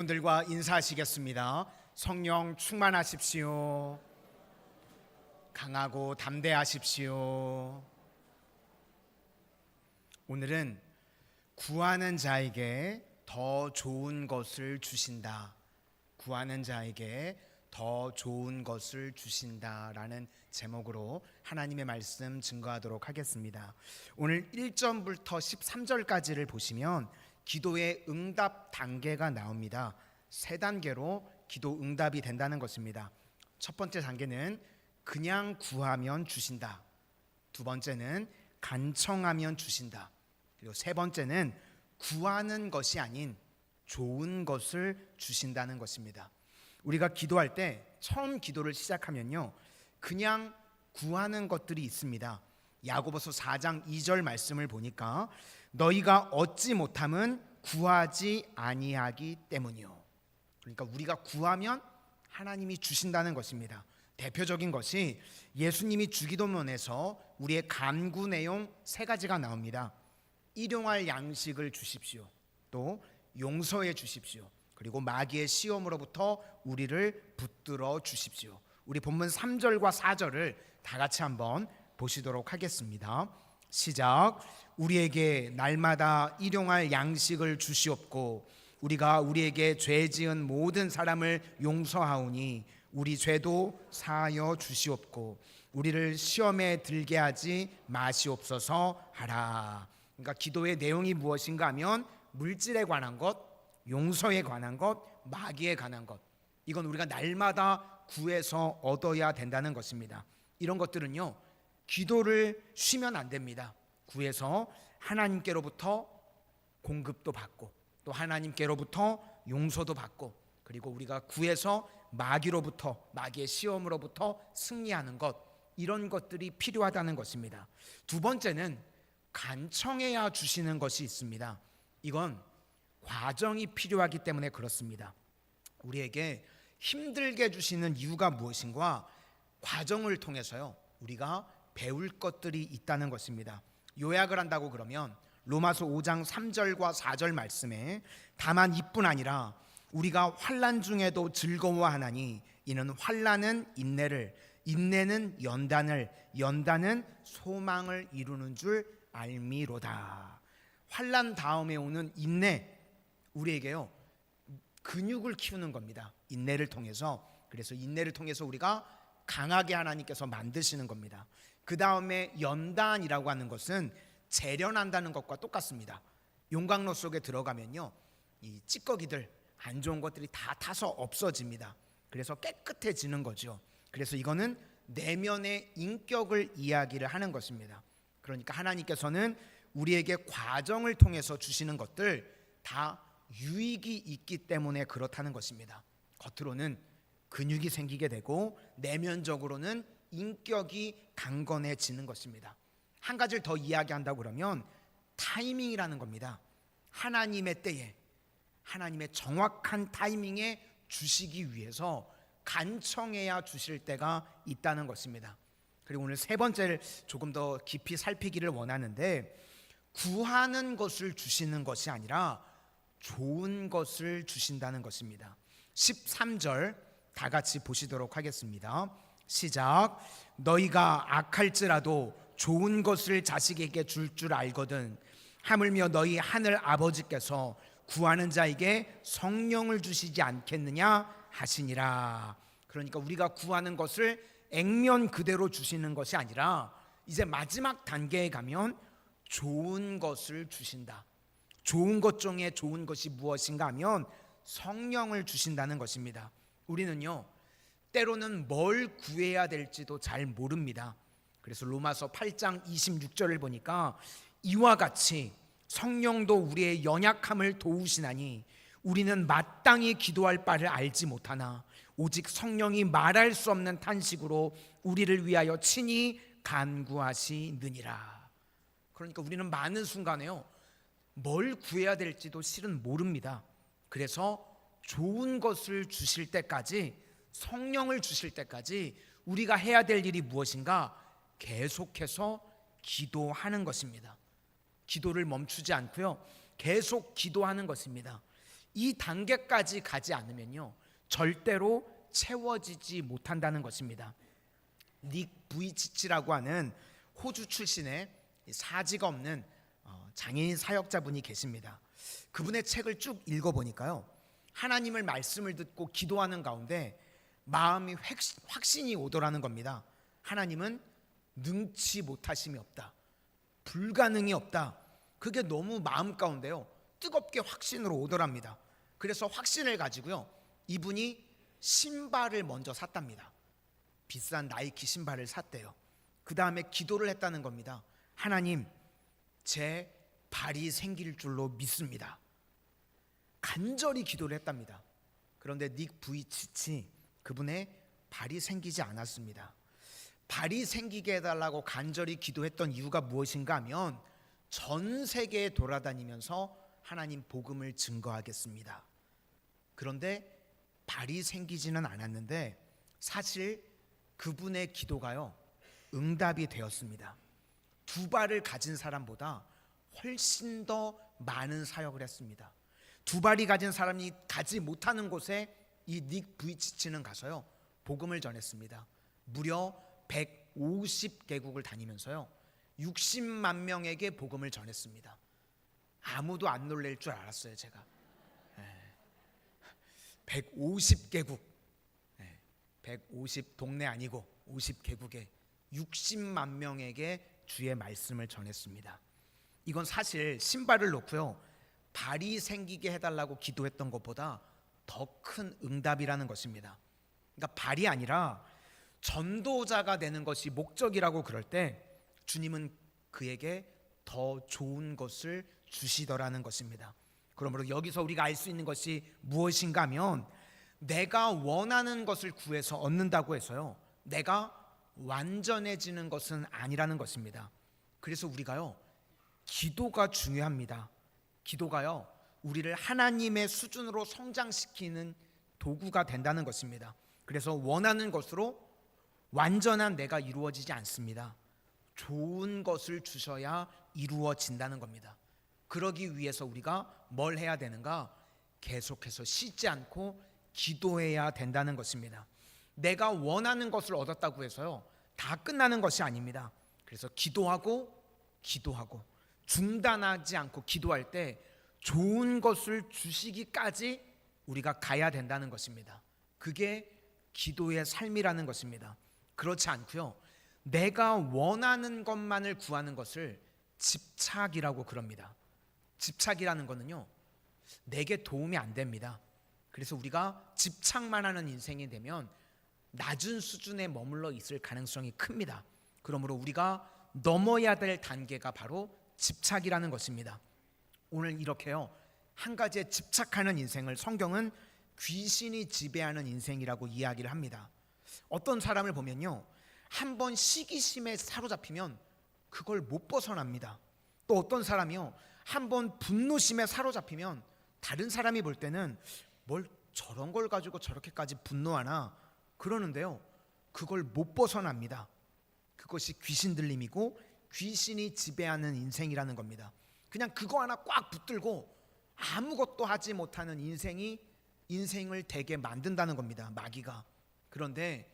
분들과 인사하시겠습니다. 성령 충만하십시오. 강하고 담대하십시오. 오늘은 구하는 자에게 더 좋은 것을 주신다. 구하는 자에게 더 좋은 것을 주신다라는 제목으로 하나님의 말씀 증거하도록 하겠습니다. 오늘 1절부터 13절까지를 보시면 기도의 응답 단계가 나옵니다. 세 단계로 기도 응답이 된다는 것입니다. 첫 번째 단계는 그냥 구하면 주신다. 두 번째는 간청하면 주신다. 그리고 세 번째는 구하는 것이 아닌 좋은 것을 주신다는 것입니다. 우리가 기도할 때 처음 기도를 시작하면요, 그냥 구하는 것들이 있습니다. 야고보서 4장 2절 말씀을 보니까 너희가 얻지 못함은 구하지 아니하기 때문이요. 그러니까 우리가 구하면 하나님이 주신다는 것입니다. 대표적인 것이 예수님이 주기도문에서 우리의 간구 내용 세 가지가 나옵니다. 일용할 양식을 주십시오. 또 용서해 주십시오. 그리고 마귀의 시험으로부터 우리를 붙들어 주십시오. 우리 본문 3절과 4절을 다 같이 한번 보시도록 하겠습니다. 시작. 우리에게 날마다 일용할 양식을 주시옵고 우리가 우리에게 죄 지은 모든 사람을 용서하오니 우리 죄도 사하여 주시옵고 우리를 시험에 들게 하지 마시옵소서 하라. 그러니까 기도의 내용이 무엇인가 하면 물질에 관한 것, 용서에 관한 것, 마귀에 관한 것, 이건 우리가 날마다 구해서 얻어야 된다는 것입니다. 이런 것들은요, 기도를 쉬면 안 됩니다. 구해서 하나님께로부터 공급도 받고 또 하나님께로부터 용서도 받고, 그리고 우리가 구해서 마귀로부터, 마귀의 시험으로부터 승리하는 것, 이런 것들이 필요하다는 것입니다. 두 번째는 간청해야 주시는 것이 있습니다. 이건 과정이 필요하기 때문에 그렇습니다. 우리에게 힘들게 주시는 이유가 무엇인가? 과정을 통해서요, 우리가 배울 것들이 있다는 것입니다. 요약을 한다고 그러면 로마서 5장 3절과 4절 말씀에 다만 이뿐 아니라 우리가 환난 중에도 즐거워하나니 이는 환난은 인내를, 인내는 연단을, 연단은 소망을 이루는 줄 알미로다. 환난 다음에 오는 인내, 우리에게요 근육을 키우는 겁니다. 인내를 통해서. 그래서 인내를 통해서 우리가 강하게 하나님께서 만드시는 겁니다. 그 다음에 연단이라고 하는 것은 재련한다는 것과 똑같습니다. 용광로 속에 들어가면요, 이 찌꺼기들, 안 좋은 것들이 다 타서 없어집니다. 그래서 깨끗해지는 거죠. 그래서 이거는 내면의 인격을 이야기를 하는 것입니다. 그러니까 하나님께서는 우리에게 과정을 통해서 주시는 것들 다 유익이 있기 때문에 그렇다는 것입니다. 겉으로는 근육이 생기게 되고 내면적으로는 인격이 강건해지는 것입니다. 한 가지를 더 이야기한다고 그러면 타이밍이라는 겁니다. 하나님의 때에, 하나님의 정확한 타이밍에 주시기 위해서 간청해야 주실 때가 있다는 것입니다. 그리고 오늘 세 번째를 조금 더 깊이 살피기를 원하는데, 구하는 것을 주시는 것이 아니라 좋은 것을 주신다는 것입니다. 13절 다 같이 보시도록 하겠습니다. 시작. 너희가 악할지라도 좋은 것을 자식에게 줄 줄 알거든 하물며 너희 하늘 아버지께서 구하는 자에게 성령을 주시지 않겠느냐 하시니라. 그러니까 우리가 구하는 것을 액면 그대로 주시는 것이 아니라 이제 마지막 단계에 가면 좋은 것을 주신다. 좋은 것 중에 좋은 것이 무엇인가 하면 성령을 주신다는 것입니다. 우리는요, 때로는 뭘 구해야 될지도 잘 모릅니다. 그래서 로마서 8장 26절을 보니까 이와 같이 성령도 우리의 연약함을 도우시나니 우리는 마땅히 기도할 바를 알지 못하나 오직 성령이 말할 수 없는 탄식으로 우리를 위하여 친히 간구하시느니라. 그러니까 우리는 많은 순간에요, 뭘 구해야 될지도 실은 모릅니다. 그래서 좋은 것을 주실 때까지, 성령을 주실 때까지 우리가 해야 될 일이 무엇인가? 계속해서 기도하는 것입니다. 기도를 멈추지 않고요, 계속 기도하는 것입니다. 이 단계까지 가지 않으면요 절대로 채워지지 못한다는 것입니다. 닉 부이치치라고 하는 호주 출신의 사지가 없는 장애인 사역자분이 계십니다. 그분의 책을 쭉 읽어보니까요 하나님을 말씀을 듣고 기도하는 가운데 마음이 확신이 오더라는 겁니다. 하나님은 능치 못하심이 없다, 불가능이 없다. 그게 너무 마음 가운데요 뜨겁게 확신으로 오더랍니다. 그래서 확신을 가지고요 이분이 신발을 먼저 샀답니다. 비싼 나이키 신발을 샀대요. 그 다음에 기도를 했다는 겁니다. 하나님, 제 발이 생길 줄로 믿습니다. 간절히 기도를 했답니다. 그런데 닉 부이치치 그분의 발이 생기지 않았습니다. 발이 생기게 해달라고 간절히 기도했던 이유가 무엇인가 하면 전 세계에 돌아다니면서 하나님 복음을 증거하겠습니다. 그런데 발이 생기지는 않았는데 사실 그분의 기도가요 응답이 되었습니다. 두 발을 가진 사람보다 훨씬 더 많은 사역을 했습니다. 두 발이 가진 사람이 가지 못하는 곳에 이 닉 부이치치는 가서요 복음을 전했습니다. 무려 150개국을 다니면서요 60만 명에게 복음을 전했습니다. 아무도 안 놀랄 줄 알았어요. 제가 150개국 150 동네 아니고 50개국에 60만 명에게 주의 말씀을 전했습니다. 이건 사실 신발을 놓고요 발이 생기게 해달라고 기도했던 것보다 더 큰 응답이라는 것입니다. 그러니까 발이 아니라 전도자가 되는 것이 목적이라고 그럴 때 주님은 그에게 더 좋은 것을 주시더라는 것입니다. 그러므로 여기서 우리가 알 수 있는 것이 무엇인가 하면 내가 원하는 것을 구해서 얻는다고 해서요 내가 완전해지는 것은 아니라는 것입니다. 그래서 우리가요 기도가 중요합니다. 기도가요 우리를 하나님의 수준으로 성장시키는 도구가 된다는 것입니다. 그래서 원하는 것으로 완전한 내가 이루어지지 않습니다. 좋은 것을 주셔야 이루어진다는 겁니다. 그러기 위해서 우리가 뭘 해야 되는가? 계속해서 쉬지 않고 기도해야 된다는 것입니다. 내가 원하는 것을 얻었다고 해서요 다 끝나는 것이 아닙니다. 그래서 기도하고 중단하지 않고 기도할 때 좋은 것을 주시기까지 우리가 가야 된다는 것입니다. 그게 기도의 삶이라는 것입니다. 그렇지 않고요 내가 원하는 것만을 구하는 것을 집착이라고 그럽니다. 집착이라는 것은요 내게 도움이 안 됩니다. 그래서 우리가 집착만 하는 인생이 되면 낮은 수준에 머물러 있을 가능성이 큽니다. 그러므로 우리가 넘어야 될 단계가 바로 집착이라는 것입니다. 오늘 이렇게요 한 가지에 집착하는 인생을 성경은 귀신이 지배하는 인생이라고 이야기를 합니다. 어떤 사람을 보면요 한번 시기심에 사로잡히면 그걸 못 벗어납니다. 또 어떤 사람이요 한번 분노심에 사로잡히면 다른 사람이 볼 때는 뭘 저런 걸 가지고 저렇게까지 분노하나 그러는데요 그걸 못 벗어납니다. 그것이 귀신 들림이고 귀신이 지배하는 인생이라는 겁니다. 그냥 그거 하나 꽉 붙들고 아무것도 하지 못하는 인생을 되게 만든다는 겁니다. 마귀가. 그런데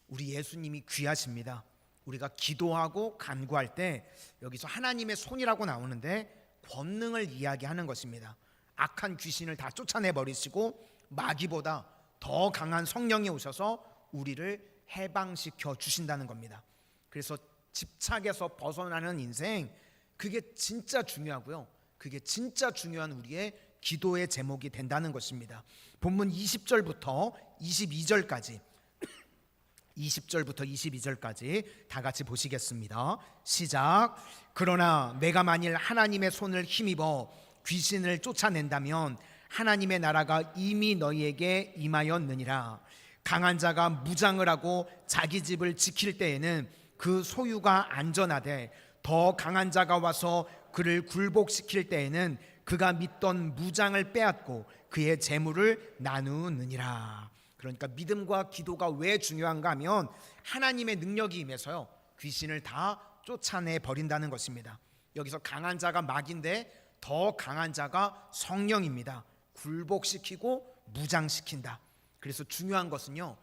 우리 예수님이 귀하십니다. 우리가 기도하고 간구할 때 여기서 하나님의 손이라고 나오는데 권능을 이야기하는 것입니다. 악한 귀신을 다 쫓아내 버리시고 마귀보다 더 강한 성령이 오셔서 우리를 해방시켜 주신다는 겁니다. 그래서 집착에서 벗어나는 인생 그게 진짜 중요하고요 그게 진짜 중요한 우리의 기도의 제목이 된다는 것입니다. 본문 20절부터 22절까지 20절부터 22절까지 다 같이 보시겠습니다. 시작. 그러나 내가 만일 하나님의 손을 힘입어 귀신을 쫓아낸다면 하나님의 나라가 이미 너희에게 임하였느니라. 강한 자가 무장을 하고 자기 집을 지킬 때에는 그 소유가 안전하되 더 강한 자가 와서 그를 굴복시킬 때에는 그가 믿던 무장을 빼앗고 그의 재물을 나누느니라. 그러니까 믿음과 기도가 왜 중요한가 하면 하나님의 능력이 임해서요 귀신을 다 쫓아내 버린다는 것입니다. 여기서 강한 자가 마귀인데 더 강한 자가 성령입니다. 굴복시키고 무장시킨다. 그래서 중요한 것은요,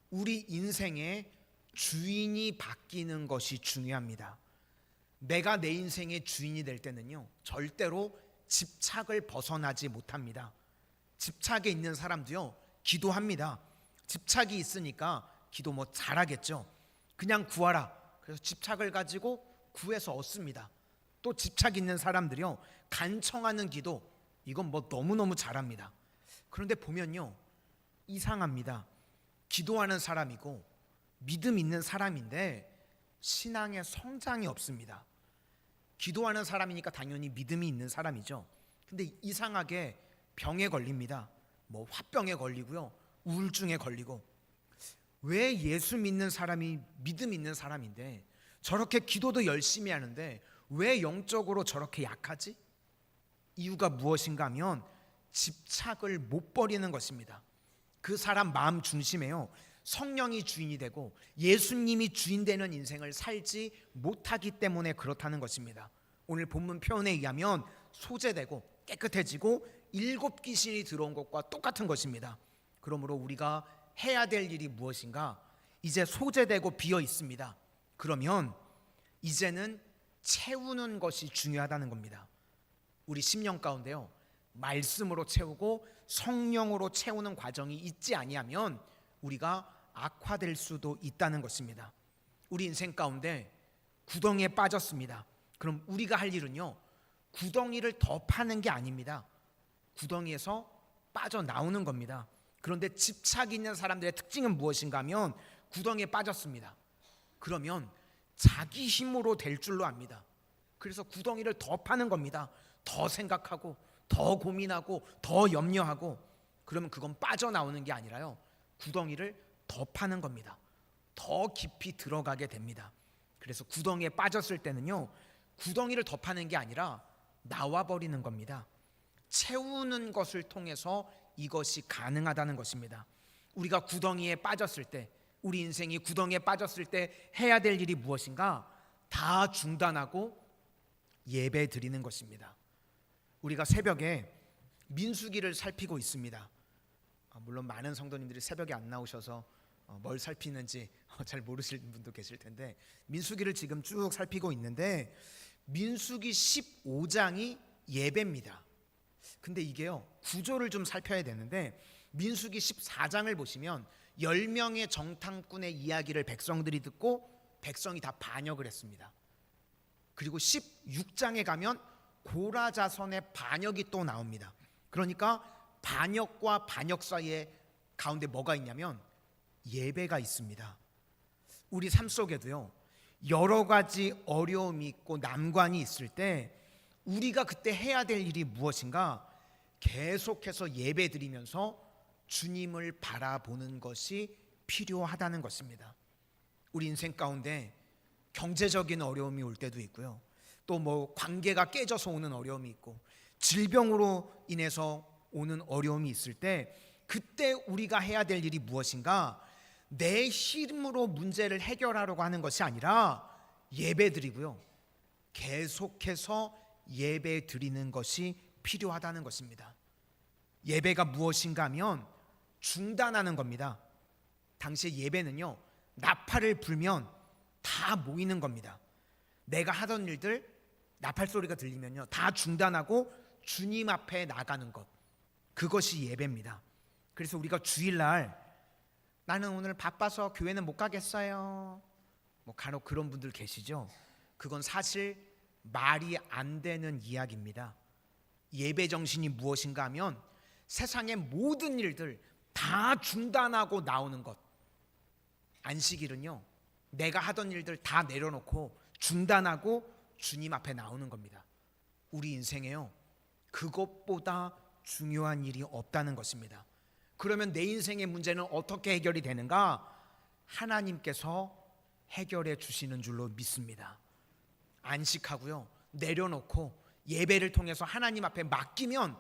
우리 인생의 주인이 바뀌는 것이 중요합니다. 내가 내 인생의 주인이 될 때는요, 절대로 집착을 벗어나지 못합니다. 집착에 있는 사람도요, 기도합니다. 집착이 있으니까 기도 뭐 잘하겠죠. 그냥 구하라. 그래서 집착을 가지고 구해서 얻습니다. 또 집착 있는 사람들이요, 간청하는 기도, 이건 뭐 너무너무 잘합니다. 그런데 보면요, 이상합니다. 기도하는 사람이고 믿음 있는 사람인데 신앙의 성장이 없습니다. 기도하는 사람이니까 당연히 믿음이 있는 사람이죠. 근데 이상하게 병에 걸립니다. 뭐 화병에 걸리고요, 우울증에 걸리고. 왜 예수 믿는 사람이 믿음 있는 사람인데 저렇게 기도도 열심히 하는데 왜 영적으로 저렇게 약하지? 이유가 무엇인가 하면 집착을 못 버리는 것입니다. 그 사람 마음 중심에요, 성령이 주인이 되고 예수님이 주인 되는 인생을 살지 못하기 때문에 그렇다는 것입니다. 오늘 본문 표현에 의하면 소재되고 깨끗해지고 7 귀신이 들어온 것과 똑같은 것입니다. 그러므로 우리가 해야 될 일이 무엇인가? 이제 소재되고 비어 있습니다. 그러면 이제는 채우는 것이 중요하다는 겁니다. 우리 심령 가운데요, 말씀으로 채우고 성령으로 채우는 과정이 있지 아니하면 우리가 악화될 수도 있다는 것입니다. 우리 인생 가운데 구덩이에 빠졌습니다. 그럼 우리가 할 일은요, 구덩이를 더 파는 게 아닙니다. 구덩이에서 빠져나오는 겁니다. 그런데 집착이 있는 사람들의 특징은 무엇인가 하면 구덩이에 빠졌습니다. 그러면 자기 힘으로 될 줄로 압니다. 그래서 구덩이를 더 파는 겁니다. 더 생각하고 더 고민하고 더 염려하고. 그러면 그건 빠져나오는 게 아니라요, 구덩이를 더 파는 겁니다. 더 깊이 들어가게 됩니다. 그래서 구덩이에 빠졌을 때는요, 구덩이를 더 파는 게 아니라 나와버리는 겁니다. 채우는 것을 통해서 이것이 가능하다는 것입니다. 우리가 구덩이에 빠졌을 때, 우리 인생이 구덩이에 빠졌을 때 해야 될 일이 무엇인가? 다 중단하고 예배 드리는 것입니다. 우리가 새벽에 민수기를 살피고 있습니다. 물론 많은 성도님들이 새벽에 안 나오셔서 뭘 살피는지 잘 모르시는 분도 계실 텐데, 민수기를 지금 쭉 살피고 있는데 민수기 15장이 예배입니다. 근데 이게요, 구조를 좀 살펴야 되는데 민수기 14장을 보시면 10명의 정탐꾼의 이야기를 백성들이 듣고 백성이 다 반역을 했습니다. 그리고 16장에 가면 고라 자손의 반역이 또 나옵니다. 그러니까 반역과 반역 사이에 가운데 뭐가 있냐면 예배가 있습니다. 우리 삶 속에도요, 여러 가지 어려움이 있고 난관이 있을 때 우리가 그때 해야 될 일이 무엇인가? 계속해서 예배 드리면서 주님을 바라보는 것이 필요하다는 것입니다. 우리 인생 가운데 경제적인 어려움이 올 때도 있고요, 또 뭐 관계가 깨져서 오는 어려움이 있고 질병으로 인해서 오는 어려움이 있을 때 그때 우리가 해야 될 일이 무엇인가? 내 힘으로 문제를 해결하려고 하는 것이 아니라 예배 드리고요, 계속해서 예배 드리는 것이 필요하다는 것입니다. 예배가 무엇인가 하면 중단하는 겁니다. 당시에 예배는요, 나팔을 불면 다 모이는 겁니다. 내가 하던 일들 나팔 소리가 들리면요, 다 중단하고 주님 앞에 나가는 것, 그것이 예배입니다. 그래서 우리가 주일날 나는 오늘 바빠서 교회는 못 가겠어요, 뭐 간혹 그런 분들 계시죠. 그건 사실 말이 안 되는 이야기입니다. 예배 정신이 무엇인가 하면 세상의 모든 일들 다 중단하고 나오는 것. 안식일은요, 내가 하던 일들 다 내려놓고 중단하고 주님 앞에 나오는 겁니다. 우리 인생에요, 그것보다 중요한 일이 없다는 것입니다. 그러면 내 인생의 문제는 어떻게 해결이 되는가? 하나님께서 해결해 주시는 줄로 믿습니다. 안식하고요, 내려놓고 예배를 통해서 하나님 앞에 맡기면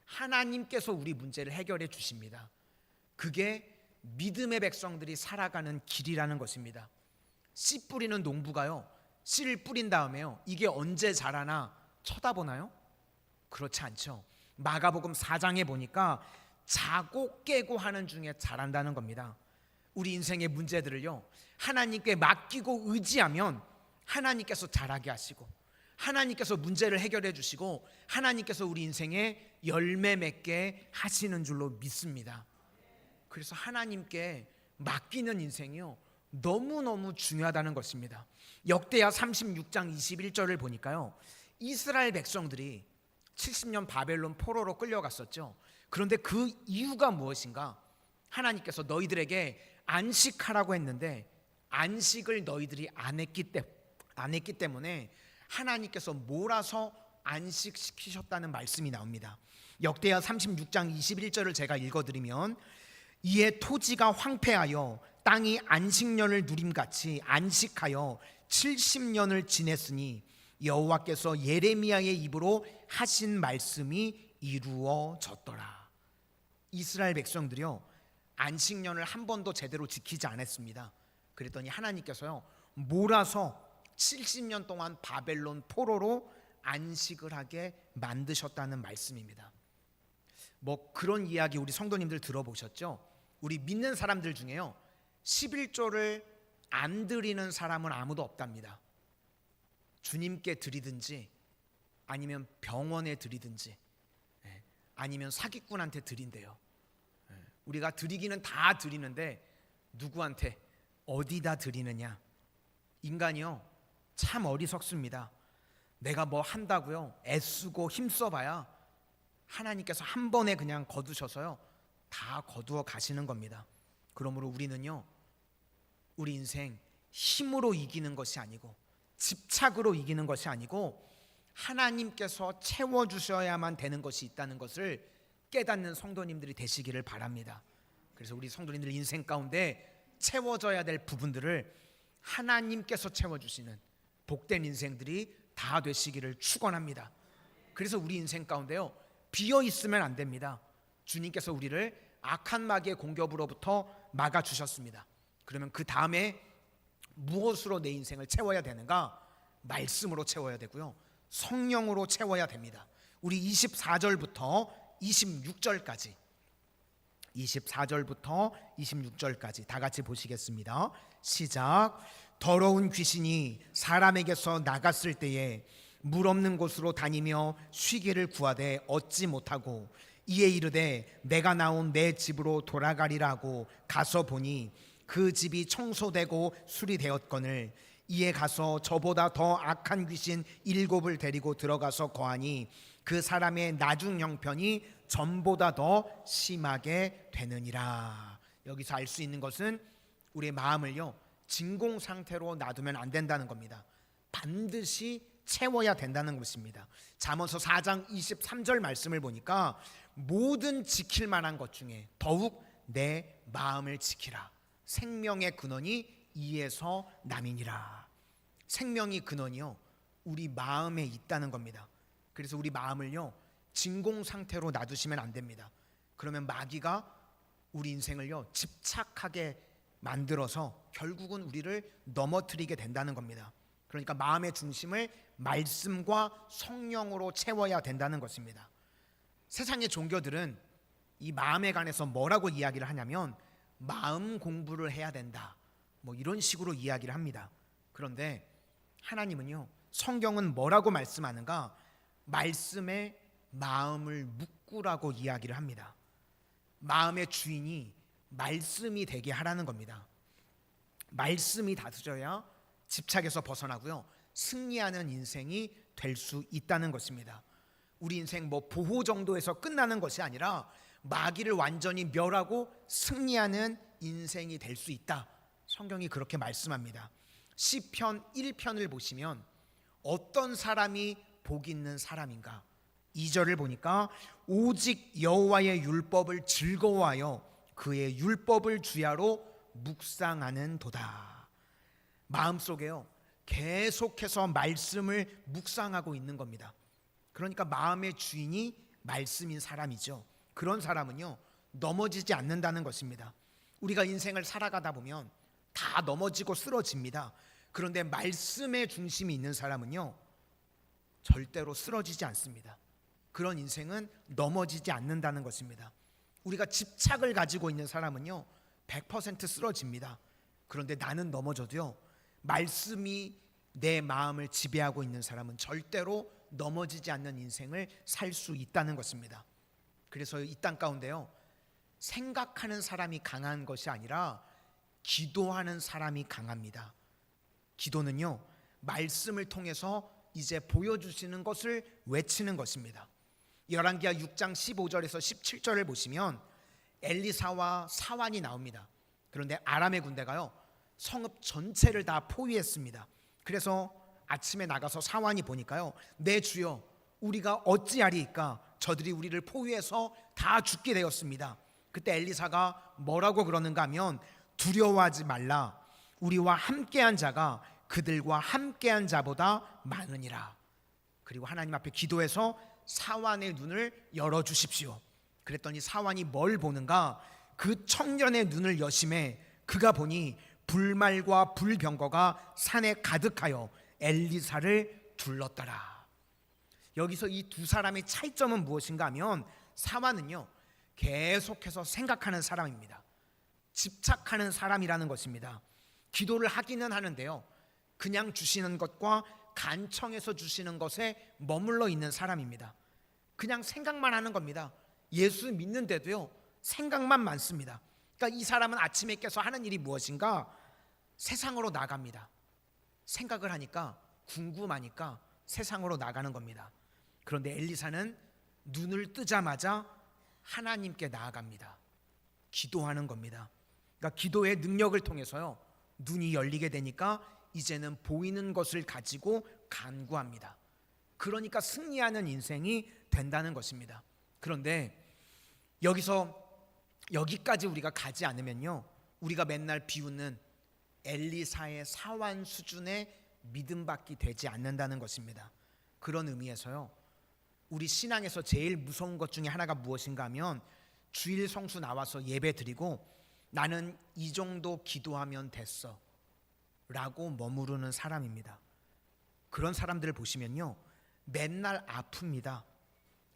하나님께서 우리 문제를 해결해 주십니다. 그게 믿음의 백성들이 살아가는 길이라는 것입니다. 씨 뿌리는 농부가요, 씨를 뿌린 다음에요, 이게 언제 자라나 쳐다보나요? 그렇지 않죠. 마가복음 4장에 보니까 자고 깨고 하는 중에 잘한다는 겁니다. 우리 인생의 문제들을요, 하나님께 맡기고 의지하면 하나님께서 잘하게 하시고, 하나님께서 문제를 해결해 주시고, 하나님께서 우리 인생에 열매 맺게 하시는 줄로 믿습니다. 그래서 하나님께 맡기는 인생이요, 너무너무 중요하다는 것입니다. 역대하 36장 21절을 보니까요, 이스라엘 백성들이 70년 바벨론 포로로 끌려갔었죠. 그런데 그 이유가 무엇인가? 하나님께서 너희들에게 안식하라고 했는데 안식을 너희들이 안 했기 때문에 하나님께서 몰아서 안식시키셨다는 말씀이 나옵니다. 역대하 36장 21절을 제가 읽어드리면, 이에 토지가 황폐하여 땅이 안식년을 누림같이 안식하여 70년을 지냈으니 여호와께서 예레미야의 입으로 하신 말씀이 이루어졌더라. 이스라엘 백성들이요, 안식년을 한 번도 제대로 지키지 않았습니다. 그랬더니 하나님께서요, 몰아서 70년 동안 바벨론 포로로 안식을 하게 만드셨다는 말씀입니다. 뭐 그런 이야기 우리 성도님들 들어보셨죠? 우리 믿는 사람들 중에요, 11조를 안 드리는 사람은 아무도 없답니다. 주님께 드리든지 아니면 병원에 드리든지 아니면 사기꾼한테 드린대요. 우리가 드리기는 다 드리는데 누구한테 어디다 드리느냐? 인간이요, 참 어리석습니다. 내가 뭐 한다고요 애쓰고 힘써봐야 하나님께서 한 번에 그냥 거두셔서요 다 거두어 가시는 겁니다. 그러므로 우리는요, 우리 인생 힘으로 이기는 것이 아니고 집착으로 이기는 것이 아니고 하나님께서 채워주셔야만 되는 것이 있다는 것을 깨닫는 성도님들이 되시기를 바랍니다. 그래서 우리 성도님들 인생 가운데 채워져야 될 부분들을 하나님께서 채워주시는 복된 인생들이 다 되시기를 축원합니다. 그래서 우리 인생 가운데요, 비어 있으면 안 됩니다. 주님께서 우리를 악한 마귀의 공격으로부터 막아주셨습니다. 그러면 그 다음에 무엇으로 내 인생을 채워야 되는가? 말씀으로 채워야 되고요, 성령으로 채워야 됩니다. 우리 24절부터 26절까지 다 같이 보시겠습니다. 시작. 더러운 귀신이 사람에게서 나갔을 때에 물 없는 곳으로 다니며 쉬기를 구하되 얻지 못하고 이에 이르되 내가 나온 내 집으로 돌아가리라고 가서 보니 그 집이 청소되고 수리되었거늘 이에 가서 저보다 더 악한 귀신 7을 데리고 들어가서 거하니 그 사람의 나중 형편이 전보다 더 심하게 되느니라. 여기서 알 수 있는 것은 우리의 마음을요, 진공 상태로 놔두면 안 된다는 겁니다. 반드시 채워야 된다는 것입니다. 잠언서 4장 23절 말씀을 보니까 모든 지킬 만한 것 중에 더욱 내 마음을 지키라. 생명의 근원이 이에서 남이니라. 생명의 근원이요, 우리 마음에 있다는 겁니다. 그래서 우리 마음을요, 진공 상태로 놔두시면 안 됩니다. 그러면 마귀가 우리 인생을요, 집착하게 만들어서 결국은 우리를 넘어뜨리게 된다는 겁니다. 그러니까 마음의 중심을 말씀과 성령으로 채워야 된다는 것입니다. 세상의 종교들은 이 마음에 관해서 뭐라고 이야기를 하냐면 마음 공부를 해야 된다, 뭐 이런 식으로 이야기를 합니다. 그런데 하나님은요, 성경은 뭐라고 말씀하는가? 말씀에 마음을 묶으라고 이야기를 합니다. 마음의 주인이 말씀이 되게 하라는 겁니다. 말씀이 다스려야 집착에서 벗어나고요, 승리하는 인생이 될 수 있다는 것입니다. 우리 인생 뭐 보호 정도에서 끝나는 것이 아니라 마귀를 완전히 멸하고 승리하는 인생이 될 수 있다. 성경이 그렇게 말씀합니다. 시편 1편을 보시면 어떤 사람이 복 있는 사람인가? 2절을 보니까 오직 여호와의 율법을 즐거워하여 그의 율법을 주야로 묵상하는 도다. 마음속에요, 계속해서 말씀을 묵상하고 있는 겁니다. 그러니까 마음의 주인이 말씀인 사람이죠. 그런 사람은요, 넘어지지 않는다는 것입니다. 우리가 인생을 살아가다 보면 다 넘어지고 쓰러집니다. 그런데 말씀의 중심이 있는 사람은요, 절대로 쓰러지지 않습니다. 그런 인생은 넘어지지 않는다는 것입니다. 우리가 집착을 가지고 있는 사람은요 100% 쓰러집니다. 그런데 나는 넘어져도요 말씀이 내 마음을 지배하고 있는 사람은 절대로 넘어지지 않는 인생을 살 수 있다는 것입니다. 그래서 이 땅 가운데요 생각하는 사람이 강한 것이 아니라 기도하는 사람이 강합니다. 기도는요 말씀을 통해서 이제 보여주시는 것을 외치는 것입니다. 열왕기하 6장 15절에서 17절을 보시면 엘리사와 사환이 나옵니다. 그런데 아람의 군대가요 성읍 전체를 다 포위했습니다. 그래서 아침에 나가서 사환이 보니까요 내 주여 우리가 어찌하리이까 저들이 우리를 포위해서 다 죽게 되었습니다. 그때 엘리사가 뭐라고 그러는가 하면 두려워하지 말라 우리와 함께한 자가 그들과 함께한 자보다 많으니라. 그리고 하나님 앞에 기도해서 사환의 눈을 열어주십시오. 그랬더니 사환이 뭘 보는가? 그 청년의 눈을 여심해 그가 보니 불말과 불병거가 산에 가득하여 엘리사를 둘렀더라. 여기서 이 두 사람의 차이점은 무엇인가 하면 사환은요 계속해서 생각하는 사람입니다. 집착하는 사람이라는 것입니다. 기도를 하기는 하는데요 그냥 주시는 것과 간청해서 주시는 것에 머물러 있는 사람입니다. 그냥 생각만 하는 겁니다. 예수 믿는데도요 생각만 많습니다. 그러니까 이 사람은 아침에 깨서 하는 일이 무엇인가? 세상으로 나갑니다. 생각을 하니까 궁금하니까 세상으로 나가는 겁니다. 그런데 엘리사는 눈을 뜨자마자 하나님께 나아갑니다. 기도하는 겁니다. 그러니까 기도의 능력을 통해서요 눈이 열리게 되니까 이제는 보이는 것을 가지고 간구합니다. 그러니까 승리하는 인생이 된다는 것입니다. 그런데 여기까지 우리가 가지 않으면요 우리가 맨날 비웃는 엘리사의 사환 수준의 믿음밖에 되지 않는다는 것입니다. 그런 의미에서요 우리 신앙에서 제일 무서운 것 중에 하나가 무엇인가 하면 주일 성수 나와서 예배 드리고 나는 이 정도 기도하면 됐어 라고 머무르는 사람입니다. 그런 사람들을 보시면요 맨날 아픕니다.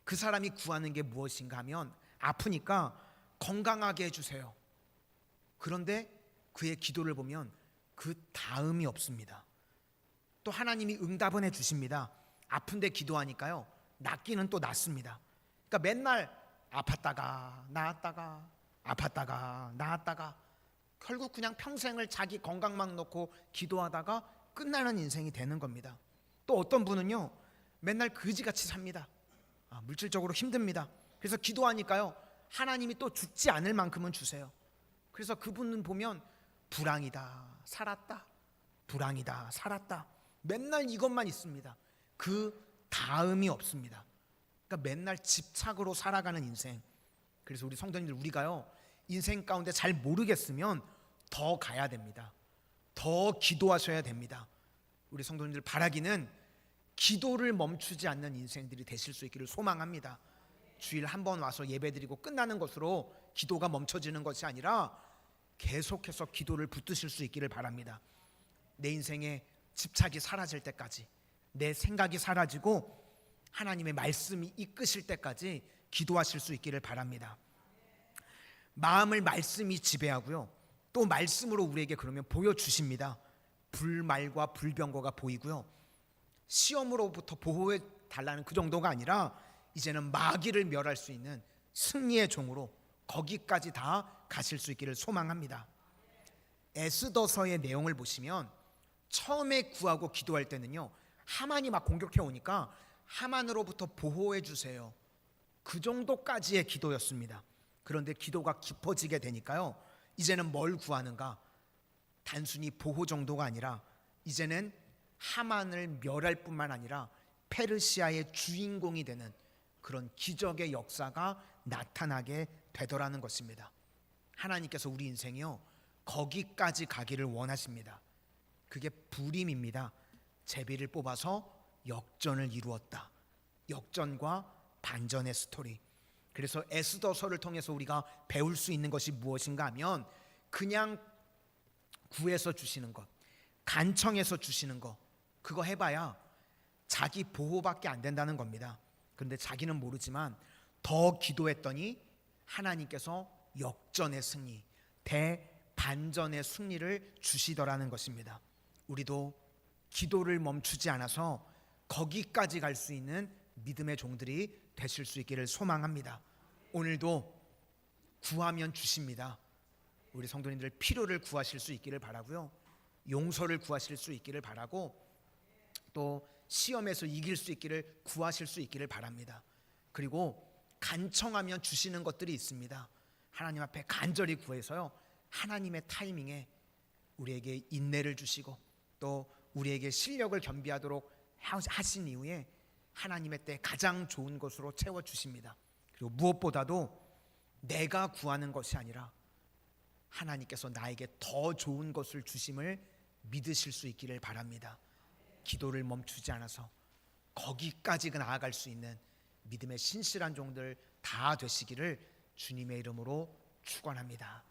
그 사람이 구하는 게 무엇인가 하면 아프니까 건강하게 해주세요. 그런데 그의 기도를 보면 그 다음이 없습니다. 또 하나님이 응답은 해주십니다. 아픈데 기도하니까요 낫기는 또 낫습니다. 그러니까 맨날 아팠다가 나았다가 아팠다가 나았다가 결국 그냥 평생을 자기 건강만 놓고 기도하다가 끝나는 인생이 되는 겁니다. 또 어떤 분은요 맨날 그지같이 삽니다. 물질적으로 힘듭니다. 그래서 기도하니까요 하나님이 또 죽지 않을 만큼은 주세요. 그래서 그분은 보면 불황이다 살았다 불황이다 살았다 맨날 이것만 있습니다. 그 다음이 없습니다. 그러니까 맨날 집착으로 살아가는 인생. 그래서 우리 성도님들 우리가요 인생 가운데 잘 모르겠으면 더 가야 됩니다. 더 기도하셔야 됩니다. 우리 성도님들 바라기는 기도를 멈추지 않는 인생들이 되실 수 있기를 소망합니다. 주일 한 번 와서 예배드리고 끝나는 것으로 기도가 멈춰지는 것이 아니라 계속해서 기도를 붙드실 수 있기를 바랍니다. 내 인생에 집착이 사라질 때까지, 내 생각이 사라지고 하나님의 말씀이 이끄실 때까지 기도하실 수 있기를 바랍니다. 마음을 말씀이 지배하고요, 또 말씀으로 우리에게 그러면 보여주십니다. 불말과 불병거가 보이고요, 시험으로부터 보호해 달라는 그 정도가 아니라 이제는 마귀를 멸할 수 있는 승리의 종으로 거기까지 다 가실 수 있기를 소망합니다. 에스더서의 내용을 보시면 처음에 구하고 기도할 때는요, 하만이 막 공격해 오니까 하만으로부터 보호해 주세요, 그 정도까지의 기도였습니다. 그런데 기도가 깊어지게 되니까요, 이제는 뭘 구하는가? 단순히 보호 정도가 아니라 이제는 하만을 멸할 뿐만 아니라 페르시아의 주인공이 되는 그런 기적의 역사가 나타나게 되더라는 것입니다. 하나님께서 우리 인생이요, 거기까지 가기를 원하십니다. 그게 불임입니다. 제비를 뽑아서 역전을 이루었다. 역전과 반전의 스토리. 그래서 에스더서를 통해서 우리가 배울 수 있는 것이 무엇인가 하면 그냥 구해서 주시는 것, 간청해서 주시는 것, 그거 해봐야 자기 보호밖에 안 된다는 겁니다. 그런데 자기는 모르지만 더 기도했더니 하나님께서 역전의 승리, 대반전의 승리를 주시더라는 것입니다. 우리도 기도를 멈추지 않아서 거기까지 갈 수 있는 믿음의 종들이 되실 수 있기를 소망합니다. 오늘도 구하면 주십니다. 우리 성도님들 필요를 구하실 수 있기를 바라고요. 용서를 구하실 수 있기를 바라고, 또 시험에서 이길 수 있기를 구하실 수 있기를 바랍니다. 그리고 간청하면 주시는 것들이 있습니다. 하나님 앞에 간절히 구해서요, 하나님의 타이밍에 우리에게 인내를 주시고 또 우리에게 실력을 겸비하도록 하신 이후에 하나님의 때 가장 좋은 것으로 채워주십니다. 그리고 무엇보다도 내가 구하는 것이 아니라 하나님께서 나에게 더 좋은 것을 주심을 믿으실 수 있기를 바랍니다. 기도를 멈추지 않아서 거기까지 나아갈 수 있는 믿음의 신실한 종들 다 되시기를 주님의 이름으로 축원합니다.